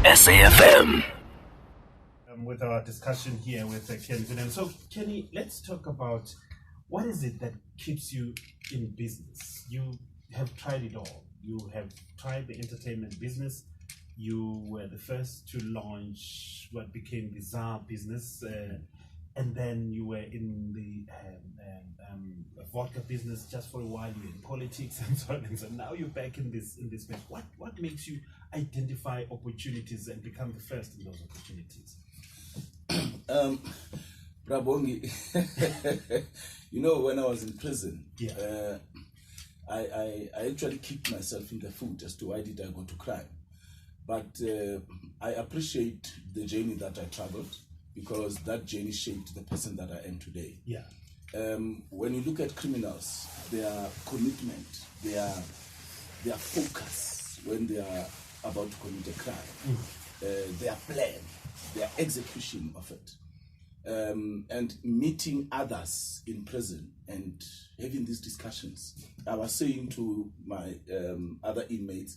SAFM. With our discussion here with Kenny Kunene. So, Kenny, let's talk about what is it that keeps you in business? You have tried it all. You have tried the entertainment business. You were the first to launch what became the Zar business, and then you were in the vodka business just for a while. You were in politics and so on and so on. Now you're back in this space. What makes you identify opportunities and become the first in those opportunities? Bongi, when I was in prison, I actually kicked myself in the foot as to why did I go to crime. But I appreciate the journey that I traveled, because that journey shaped the person that I am today. Yeah. When you look at criminals, their commitment, their focus when they are about to commit a crime, their plan, their execution of it, and meeting others in prison and having these discussions. I was saying to my other inmates,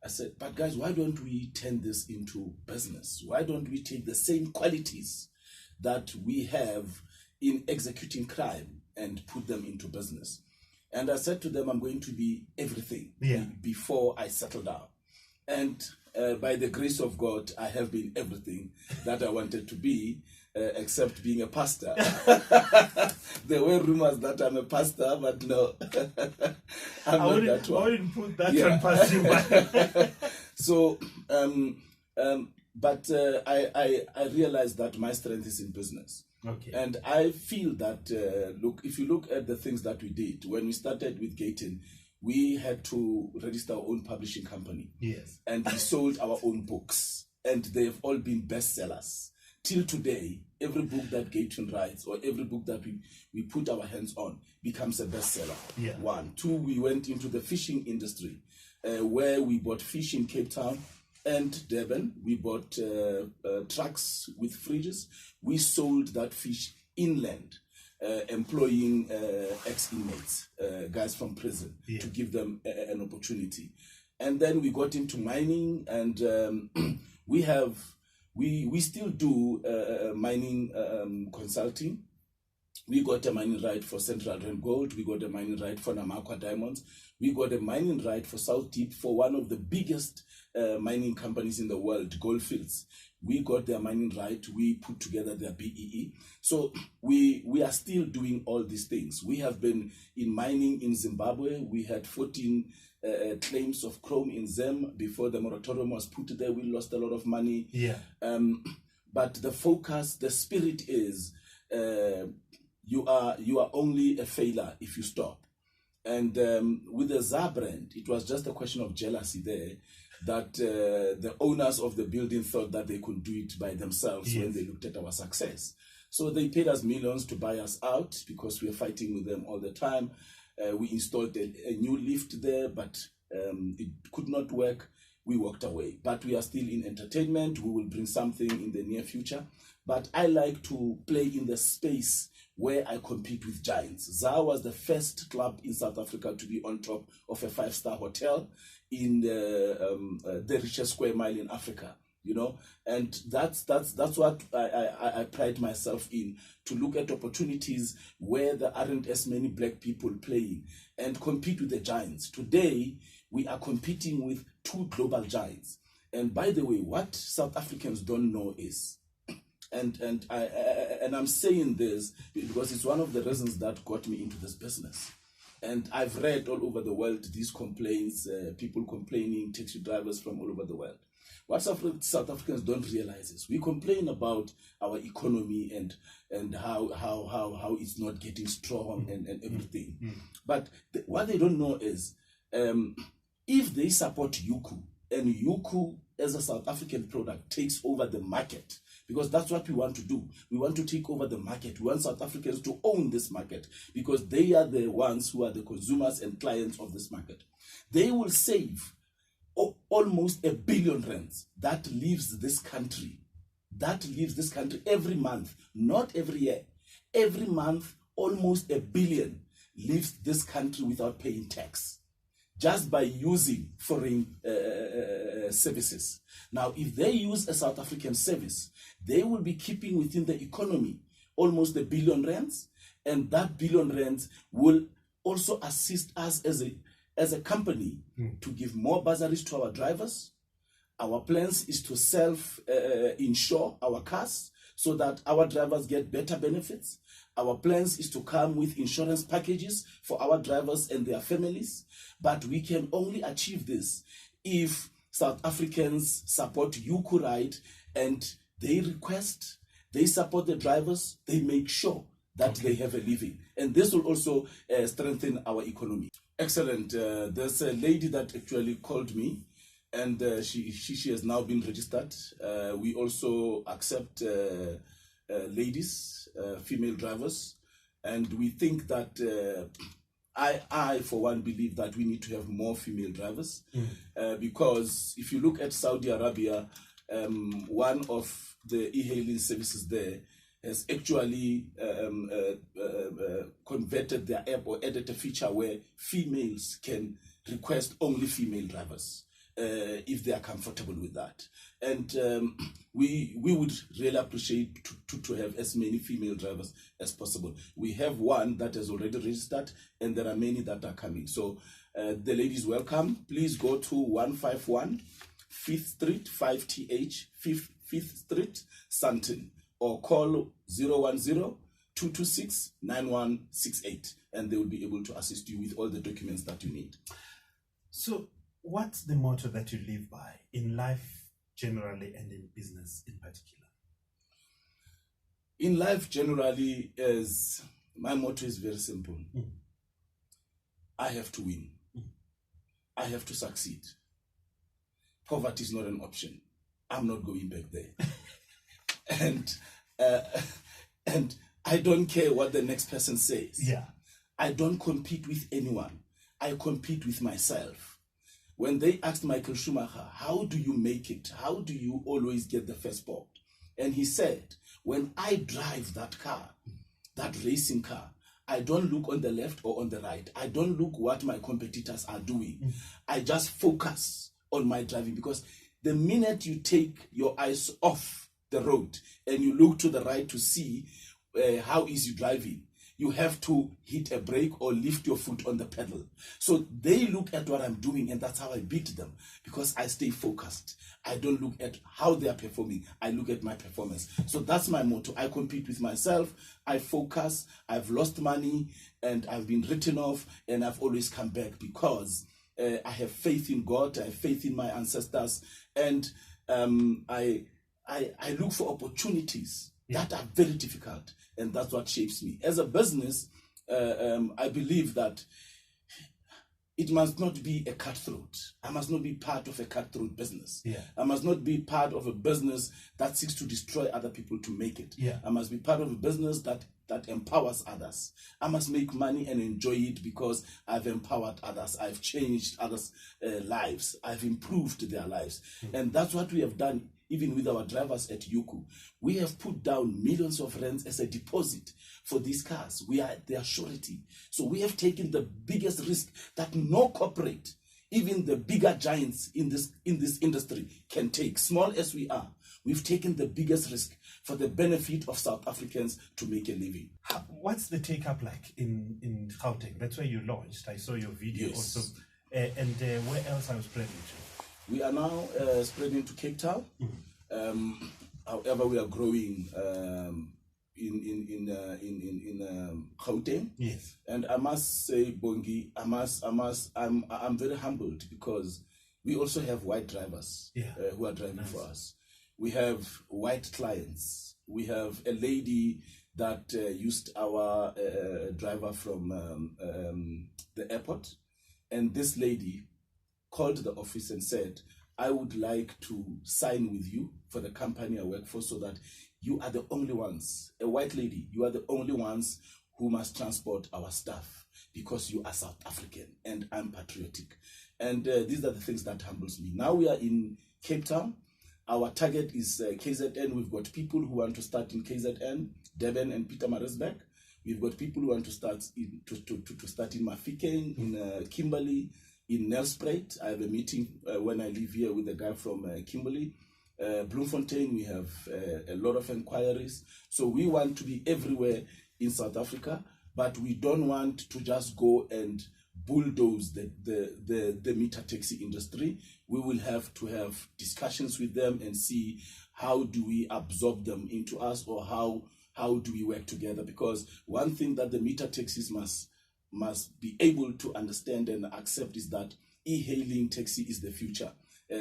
I said, but guys, why don't we turn this into business? Why don't we take the same qualities that we have in executing crime and put them into business? And I said to them, I'm going to be everything before I settle down. And by the grace of God, I have been everything that I wanted to be, except being a pastor. There were rumors that I'm a pastor, but no, I'm not that one. I wouldn't put that one past you. So, but I realized that my strength is in business. Okay. And I feel that, if you look at the things that we did, when we started with Gaten, we had to register our own publishing company. Yes. And we sold our own books. And they've all been bestsellers. Till today, every book that Gaten writes or every book that we put our hands on becomes a bestseller. Yeah. One. Two, we went into the fishing industry, where we bought fish in Cape Town and Durban. We bought trucks with fridges. We sold that fish inland, employing ex-inmates, guys from prison, to give them an opportunity. And then we got into mining, and we still do mining consulting. We got a mining right for Central Rand Gold. We got a mining right for Namakwa Diamonds. We got a mining right for South Deep for one of the biggest mining companies in the world, Goldfields. We got their mining right. We put together their BEE. So we are still doing all these things. We have been in mining in Zimbabwe. We had 14 claims of chrome in Zim before the moratorium was put there. We lost a lot of money. Yeah. But the focus, the spirit is, you are only a failure if you stop. And with the Zar brand, it was just a question of jealousy there, that the owners of the building thought that they could do it by themselves when they looked at our success. So they paid us millions to buy us out because we are fighting with them all the time. We installed a new lift there, but it could not work. We walked away. But we are still in entertainment. We will bring something in the near future. But I like to play in the space where I compete with giants. Zar was the first club in South Africa to be on top of a 5-star hotel in the richest square mile in Africa. And that's what I pride myself in, to look at opportunities where there aren't as many black people playing and compete with the giants. Today, we are competing with 2 global giants. And by the way, what South Africans don't know is, and I'm saying this because it's one of the reasons that got me into this business. And I've read all over the world these complaints, people complaining, taxi drivers from all over the world. What South Africans don't realize is we complain about our economy and how it's not getting strong and everything. But what they don't know is, if they support Yookoo, and Yookoo as a South African product takes over the market, because that's what we want to do. We want to take over the market. We want South Africans to own this market, because they are the ones who are the consumers and clients of this market. They will save almost R1 billion that leaves this country. Every month, not every year. Every month, almost R1 billion leaves this country without paying tax. just by using foreign services. Now, if they use a South African service, they will be keeping within the economy almost R1 billion, and that R1 billion will also assist us as a company to give more bursaries to our drivers. Our plans is to self-insure our cars so that our drivers get better benefits. Our plans is to come with insurance packages for our drivers and their families. But we can only achieve this if South Africans support Yookoo Ride, and they support the drivers, they make sure that they have a living. And this will also strengthen our economy. Excellent. There's a lady that actually called me, and she has now been registered. We also accept ladies, female drivers, and we think that I for one believe that we need to have more female drivers, because if you look at Saudi Arabia, one of the e-hailing services there has actually converted their app or added a feature where females can request only female drivers if they are comfortable with that. And we would really appreciate to have as many female drivers as possible. We have one that has already registered, and there are many that are coming. So the ladies, welcome. Please go to 151 5th Street, 5TH, 5th Street, Sandton, or call 010-226-9168, and they will be able to assist you with all the documents that you need. So what's the motto that you live by in life generally and in business in particular? In life generally, my motto is very simple. I have to win. I have to succeed. Poverty is not an option. I'm not going back there. And I don't care what the next person says. Yeah. I don't compete with anyone. I compete with myself. When they asked Michael Schumacher, how do you make it? How do you always get the first spot? And he said, when I drive that car, that racing car, I don't look on the left or on the right. I don't look what my competitors are doing. I just focus on my driving, because the minute you take your eyes off the road and you look to the right to see how is you driving, you have to hit a brake or lift your foot on the pedal. So they look at what I'm doing, and that's how I beat them, because I stay focused. I don't look at how they are performing. I look at my performance. So that's my motto. I compete with myself. I focus. I've lost money and I've been written off, and I've always come back because I have faith in God. I have faith in my ancestors, and I look for opportunities that are very difficult, and that's what shapes me. As a business, I believe that it must not be a cutthroat. I must not be part of a cutthroat business. Yeah. I must not be part of a business that seeks to destroy other people to make it. Yeah. I must be part of a business that empowers others. I must make money and enjoy it because I've empowered others. I've changed others' lives. I've improved their lives. And that's what we have done even with our drivers at Yookoo. We have put down millions of rands as a deposit for these cars. We are their surety. So we have taken the biggest risk that no corporate, even the bigger giants in this industry, can take. Small as we are, we've taken the biggest risk for the benefit of South Africans to make a living. What's the take-up like in Gauteng? That's where you launched. I saw your video also. And where else are you spreading to? We are now spreading to Cape Town. However, we are growing in Gauteng. Yes. And I must say, Bongi, I'm very humbled because we also have white drivers who are driving for us. We have white clients. We have a lady that used our driver from the airport, and this lady called the office and said, I would like to sign with you for the company I work for, so that you are the only ones, a white lady, you are the only ones who must transport our staff because you are South African and I'm patriotic. And these are the things that humbles me. Now we are in Cape Town. Our target is KZN. We've got people who want to start in KZN, Durban and Pietermaritzburg. We've got people who want to start in Mafeking, in Kimberley, In Nelspruit, I have a meeting when I live here with a guy from Kimberley. Bloemfontein, we have a lot of inquiries. So we want to be everywhere in South Africa, but we don't want to just go and bulldoze the meter taxi industry. We will have to have discussions with them and see how do we absorb them into us, or how do we work together. Because one thing that the meter taxis must be able to understand and accept is that e-hailing taxi is the future.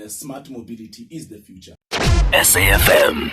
Smart mobility is the future. SAFM.